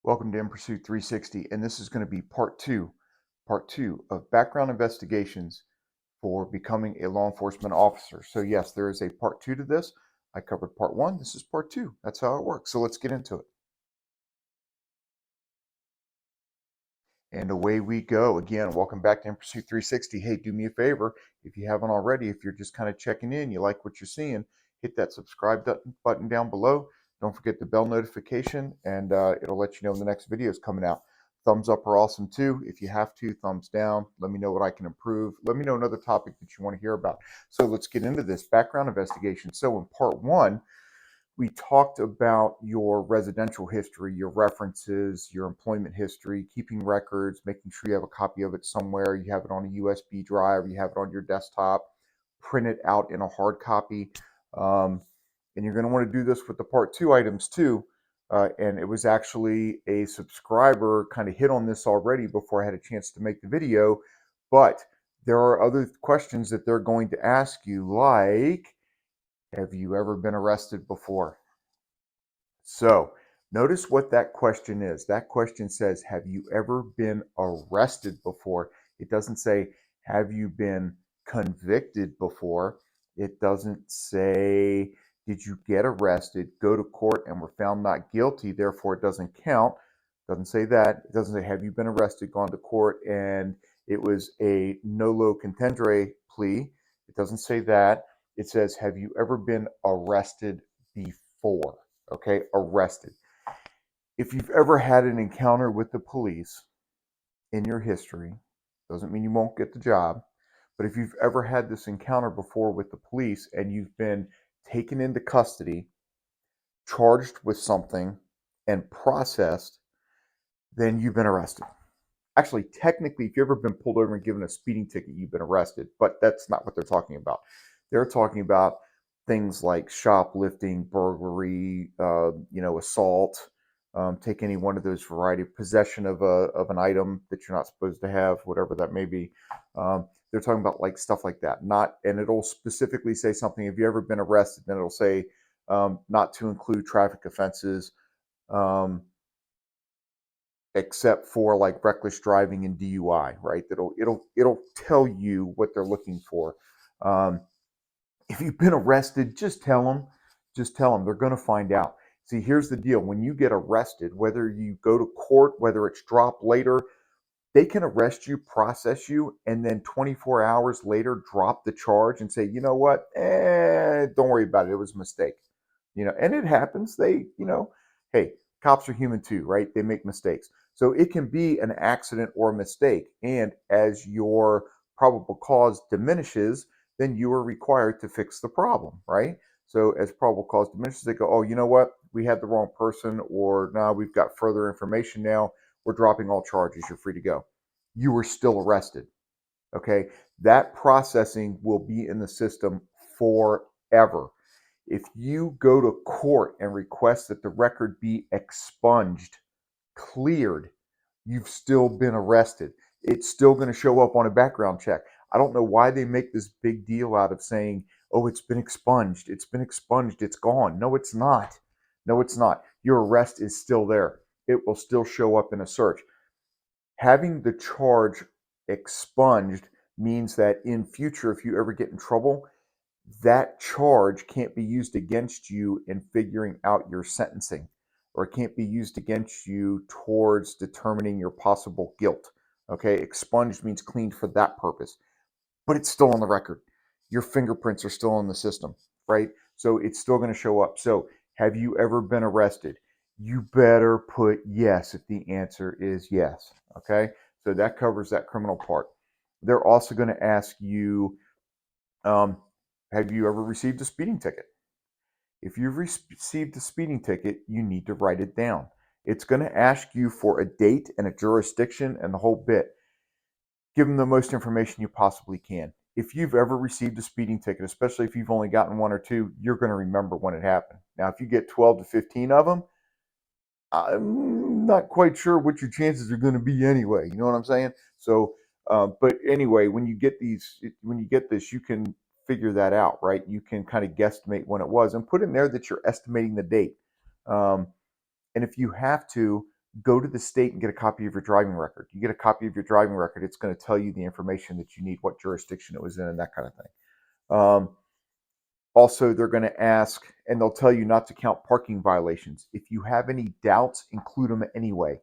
Welcome to In Pursuit 360, and this is going to be part two of background investigations for becoming a law enforcement officer. So yes, there is a part two to this. I covered part one. This is part two. That's how it works. So let's get into it. And away we go. Again, welcome back to In Pursuit 360. Hey, do me a favor. If you haven't already, if you're just kind of checking in, you like what you're seeing, hit that subscribe button down below. Don't forget the bell notification, and it'll let you know when the next video is coming out. Thumbs up are awesome too. If you have to, thumbs down. Let me know what I can improve. Let me know another topic that you want to hear about. So let's get into this background investigation. So in part one, we talked about your residential history, your references, your employment history, keeping records, making sure you have a copy of it somewhere, you have it on a USB drive, you have it on your desktop, print it out in a hard copy. And you're going to want to do this with the part two items too. And it was actually a subscriber kind of hit on this already before I had a chance to make the video. But there are other questions that they're going to ask you, like, have you ever been arrested before? So notice what that question is. That question says, have you ever been arrested before? It doesn't say, have you been convicted before? It doesn't say, did you get arrested, go to court, and were found not guilty, therefore it doesn't count. It doesn't say that. It doesn't say, have you been arrested, gone to court, and it was a nolo contendere plea. It doesn't say that. It says, have you ever been arrested before? Okay, arrested. If you've ever had an encounter with the police in your history, doesn't mean you won't get the job, but if you've ever had this encounter before with the police and you've been taken into custody, charged with something, and processed, then you've been arrested. Actually, technically, if you've ever been pulled over and given a speeding ticket, you've been arrested, but that's not what they're talking about. They're talking about things like shoplifting, burglary, assault, take any one of those variety of possession of an item that you're not supposed to have, whatever that may be. They're talking about like stuff like that. And it'll specifically say something. Have you ever been arrested? Then it'll say not to include traffic offenses. Except for like reckless driving and DUI, right? It'll tell you what they're looking for. Um, if you've been arrested, just tell them. Just tell them. They're going to find out. See, here's the deal: when you get arrested, whether you go to court, whether it's dropped later, they can arrest you, process you, and then 24 hours later drop the charge and say, you know what? Don't worry about it. It was a mistake. And it happens. Hey, cops are human too, right? They make mistakes. So it can be an accident or a mistake. And as your probable cause diminishes, then you are required to fix the problem, right? So as probable cause diminishes, they go, oh, you know what? We had the wrong person, or now we've got further information now. We're dropping all charges. You're free to go. You were still arrested. Okay. That processing will be in the system forever. If you go to court and request that the record be expunged, cleared, you've still been arrested. It's still going to show up on a background check. I don't know why they make this big deal out of saying, oh, it's been expunged. It's been expunged. It's gone. No, it's not. No, it's not. Your arrest is still there. It will still show up in a search. Having the charge expunged means that in future, if you ever get in trouble, that charge can't be used against you in figuring out your sentencing, or it can't be used against you towards determining your possible guilt. Okay, expunged means cleaned for that purpose, but it's still on the record. Your fingerprints are still in the system, right? So it's still going to show up. So have you ever been arrested? You better put yes if the answer is yes. Okay, so that covers that criminal part. They're also going to ask you, um, have you ever received a speeding ticket? If you've received a speeding ticket, you need to write it down. It's going to ask you for a date and a jurisdiction and the whole bit. Give them the most information you possibly can. If you've ever received a speeding ticket, especially if you've only gotten one or two, you're going to remember when it happened. Now, if you get 12 to 15 of them, I'm not quite sure what your chances are going to be anyway. You know what I'm saying? So, but anyway, when you get this, you can figure that out, right? You can kind of guesstimate when it was and put in there that you're estimating the date. And if you have to, go to the state and get a copy of your driving record. You get a copy of your driving record, it's going to tell you the information that you need, what jurisdiction it was in, and that kind of thing. Also, they're going to ask, and they'll tell you not to count parking violations. If you have any doubts, include them anyway.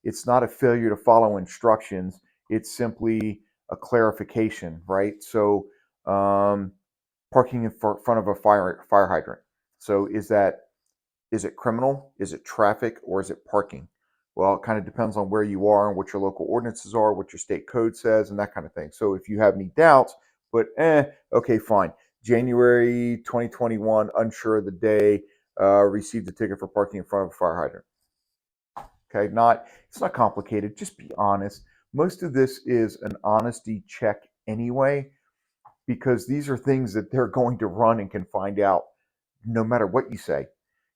It's not a failure to follow instructions. It's simply a clarification, right? So, parking in front of a fire hydrant. So, is it criminal? Is it traffic? Or is it parking? Well, it kind of depends on where you are and what your local ordinances are, what your state code says, and that kind of thing. So, if you have any doubts, but okay, fine. January 2021, unsure of the day, received a ticket for parking in front of a fire hydrant. Okay, it's not complicated. Just be honest. Most of this is an honesty check anyway, because these are things that they're going to run and can find out no matter what you say.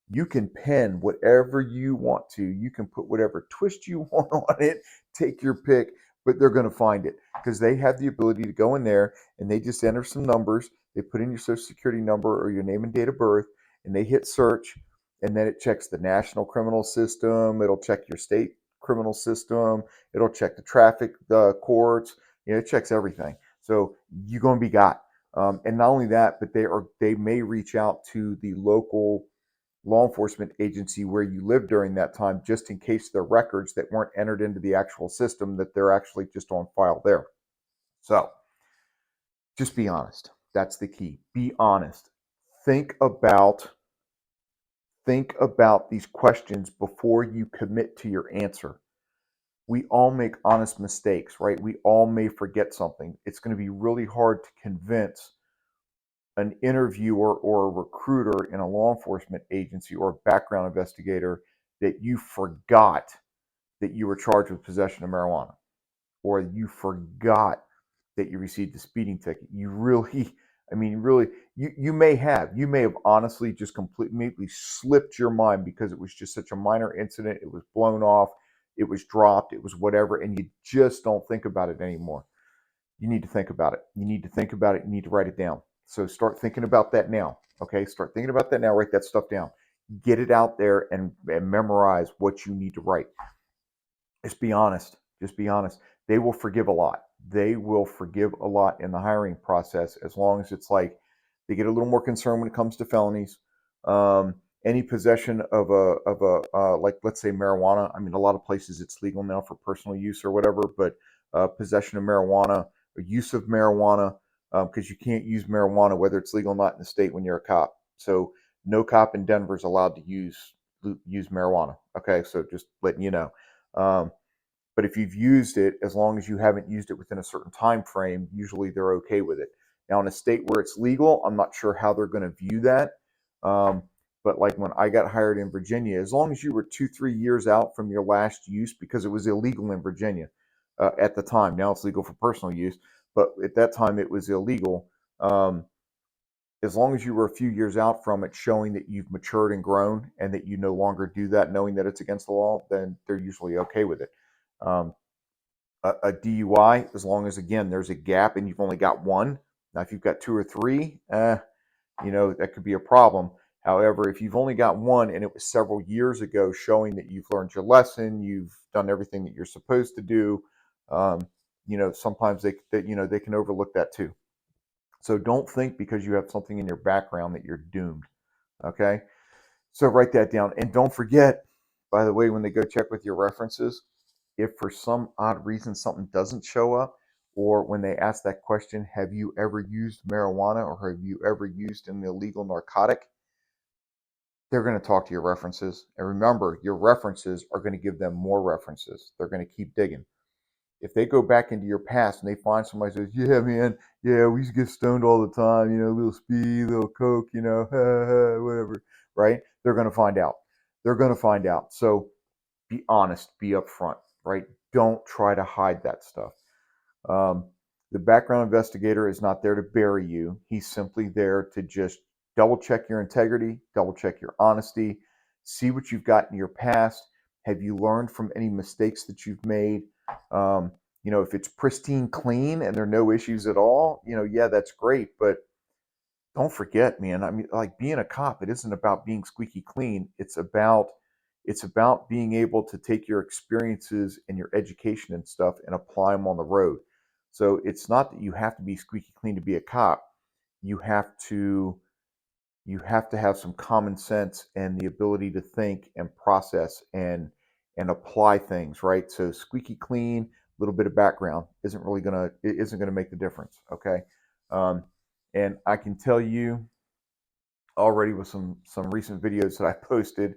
You can pen whatever you want to. You can put whatever twist you want on it. Take your pick, but they're going to find it because they have the ability to go in there and they just enter some numbers. They put in your social security number or your name and date of birth, and they hit search, and then it checks the national criminal system. It'll check your state criminal system. It'll check the traffic courts. It checks everything. So you're going to be got. And not only that, but they may reach out to the local law enforcement agency where you lived during that time, just in case there are records that weren't entered into the actual system, that they're actually just on file there. So just be honest. That's the key. Be honest. Think about these questions before you commit to your answer. We all make honest mistakes, right? We all may forget something. It's going to be really hard to convince an interviewer or a recruiter in a law enforcement agency or a background investigator that you forgot that you were charged with possession of marijuana, or you forgot that you received a speeding ticket. You really, really, you may have honestly just completely slipped your mind because it was just such a minor incident. It was blown off, it was dropped, it was whatever, and you just don't think about it anymore. You need to think about it. You need to think about it. You need to write it down. So start thinking about that now. Okay, start thinking about that now. Write that stuff down. Get it out there and memorize what you need to write. Just be honest. Just be honest. They will forgive a lot. They will forgive a lot in the hiring process as long as it's like they get a little more concerned when it comes to felonies. Any possession of a like, let's say marijuana. I mean, a lot of places it's legal now for personal use or whatever, but possession of marijuana or use of marijuana, because you can't use marijuana whether it's legal or not in the state when you're a cop. So no cop in Denver is allowed to use marijuana. Okay, so just letting you know. But if you've used it, as long as you haven't used it within a certain time frame, usually they're okay with it. Now, in a state where it's legal, I'm not sure how they're going to view that. But like when I got hired in Virginia, as long as you were 2-3 years out from your last use, because it was illegal in Virginia at the time. Now it's legal for personal use, but at that time it was illegal. As long as you were a few years out from it, showing that you've matured and grown and that you no longer do that, knowing that it's against the law, then they're usually okay with it. A DUI, as long as, again, there's a gap and you've only got one. Now, if you've got two or three, that could be a problem. However, if you've only got one and it was several years ago, showing that you've learned your lesson, you've done everything that you're supposed to do, sometimes they can overlook that too. So don't think because you have something in your background that you're doomed. Okay? So write that down. And don't forget, by the way, when they go check with your references, if for some odd reason something doesn't show up, or when they ask that question, have you ever used marijuana or have you ever used an illegal narcotic? They're going to talk to your references. And remember, your references are going to give them more references. They're going to keep digging. If they go back into your past and they find somebody who says, yeah, man, yeah, we used to get stoned all the time, a little speed, a little coke, whatever, right? They're going to find out. They're going to find out. So be honest, be upfront, right? Don't try to hide that stuff. The background investigator is not there to bury you. He's simply there to just double check your integrity, double check your honesty, see what you've got in your past. Have you learned from any mistakes that you've made? If it's pristine clean and there are no issues at all, yeah, that's great. But don't forget, man, I mean, like being a cop, it isn't about being squeaky clean. It's about It's about being able to take your experiences and your education and stuff and apply them on the road. So it's not that you have to be squeaky clean to be a cop. You have to have some common sense and the ability to think and process and apply things, right? So squeaky clean, a little bit of background isn't gonna make the difference. Okay. um, and I can tell you already with some recent videos that I posted.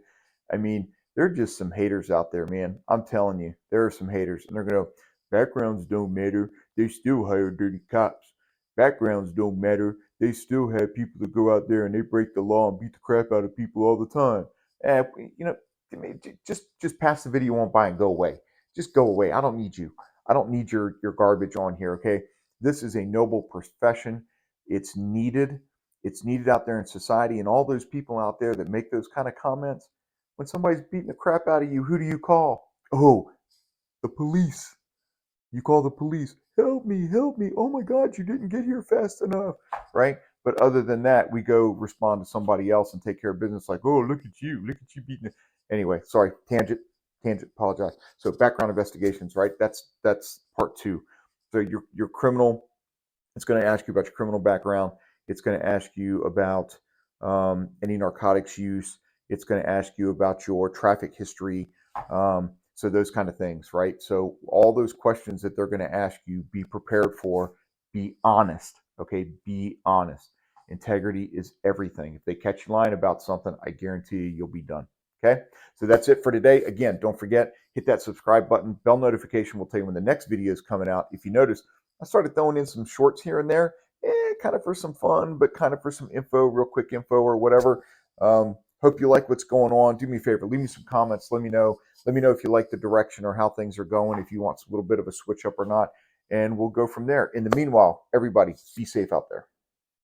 I mean, there are just some haters out there, man. I'm telling you, there are some haters, and they're gonna backgrounds don't matter. They still hire dirty cops. Backgrounds don't matter. They still have people that go out there and they break the law and beat the crap out of people all the time. And you know, just pass the video on by and go away. Just go away. I don't need you. I don't need your garbage on here. Okay, this is a noble profession. It's needed. It's needed out there in society, and all those people out there that make those kind of comments. When somebody's beating the crap out of you, who do you call? Oh, the police. You call the police. Help me, help me. Oh my God, you didn't get here fast enough. Right? But other than that, we go respond to somebody else and take care of business like, oh, look at you beating it. Anyway, sorry, tangent, apologize. So background investigations, right? That's part two. So your criminal, it's going to ask you about your criminal background. It's going to ask you about any narcotics use. It's going to ask you about your traffic history. So those kind of things, right? So all those questions that they're going to ask you, be prepared for. Be honest, okay? Be honest. Integrity is everything. If they catch you lying about something, I guarantee you'll be done. Okay, so that's it for today. Again, don't forget, hit that subscribe button. Bell notification will tell you when the next video is coming out. If you notice, I started throwing in some shorts here and there, kind of for some fun, but kind of for some info, real quick info or whatever. Hope you like what's going on. Do me a favor, leave me some comments. Let me know. Let me know if you like the direction or how things are going, if you want a little bit of a switch up or not, and we'll go from there. In the meanwhile, everybody, be safe out there.